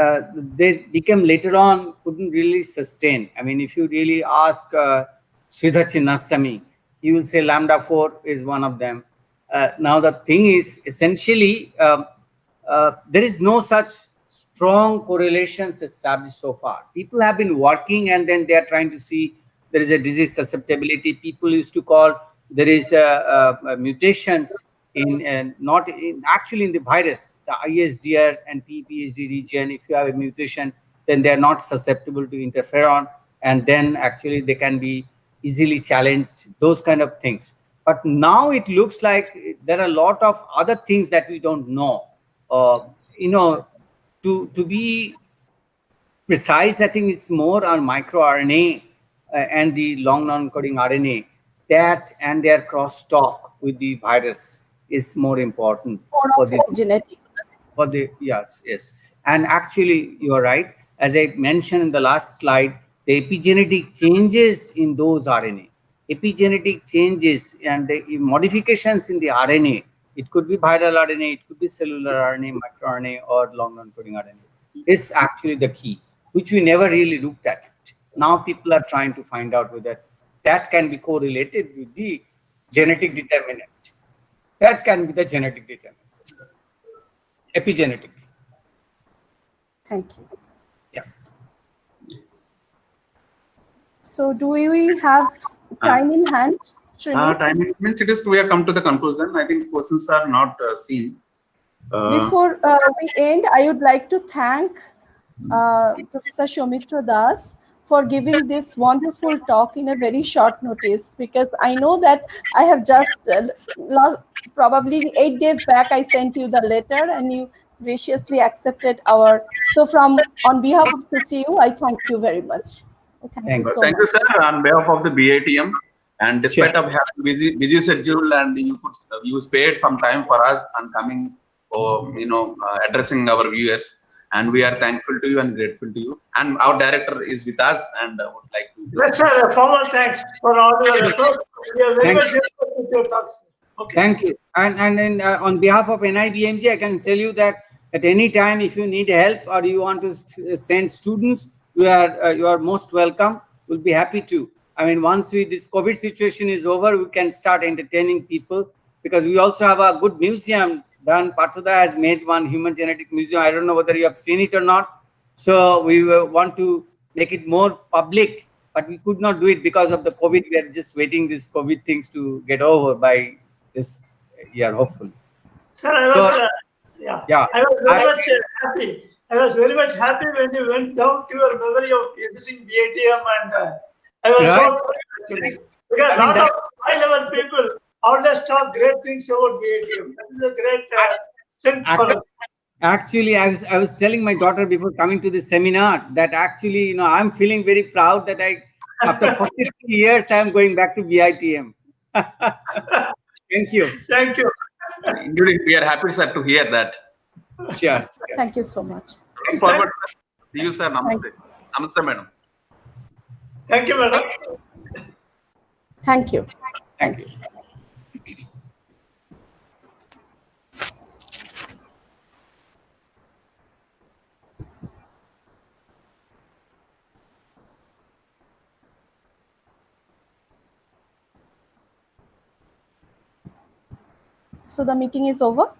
they became later on couldn't really sustain. I mean, if you really ask Sridhar Chinnasamy, he will say lambda 4 is one of them. Now the thing is, essentially, there is no such strong correlations established so far. People have been working and then they are trying to see there is a disease susceptibility. People used to call there is mutations in not in actually in the virus, the ISDR and PPHD region. If you have a mutation, then they are not susceptible to interferon, and then actually they can be easily challenged, those kind of things. But now it looks like there are a lot of other things that we don't know. You know, to be precise, I think it's more on microRNA and the long non-coding RNA, that and their crosstalk with the virus is more important for the genetics. For the yes. And actually, you are right. As I mentioned in the last slide, the epigenetic changes in those RNA, epigenetic changes and the modifications in the RNA. It could be viral RNA, it could be cellular RNA, microRNA, or long non-coding RNA. Is actually the key, which we never really looked at it. Now people are trying to find out whether that can be correlated with the genetic determinant. That can be the genetic determinant. Epigenetic. Thank you. Yeah. So do we have time in hand? Time means it is we have come to the conclusion. I think questions are not seen. Before we end, I would like to thank Professor Soumitra Das for giving this wonderful talk in a very short notice, because I know that I have just probably 8 days back I sent you the letter and you graciously accepted our. So on behalf of CCU, I thank you very much. Thank you so much. Thank you, sir, on behalf of the BITM. And despite of having busy schedule, and you spared some time for us and coming, addressing our viewers. And we are thankful to you and grateful to you. And our director is with us, and would like to. Yes, sir. Formal thanks for all your efforts. We are very much grateful with your talks. Okay. Thank you. And on behalf of NIBMG, I can tell you that at any time, if you need help or you want to send students, you are most welcome. We'll be happy to. I mean, once this COVID situation is over, we can start entertaining people, because we also have a good museum done. Patoda has made one human genetic museum. I don't know whether you have seen it or not. So we want to make it more public, but we could not do it because of the COVID. We are just waiting these COVID things to get over by this year, hopefully. Sir, I was very much happy. I was very much happy when you went down to your memory of visiting BITM, and I was so actually, because a lot of high-level people always talk great things about BITM. That is a great thing for us. Actually, I was telling my daughter before coming to this seminar that actually, I'm feeling very proud that after 43 years, I am going back to BITM. Thank you. Thank you. Indeed, we are happy, sir, to hear that. Sure. Thank you so much. Look forward. See you, sir. Namaste. Namaste, madam. Thank you, madam. Thank you. Thank you. So the meeting is over.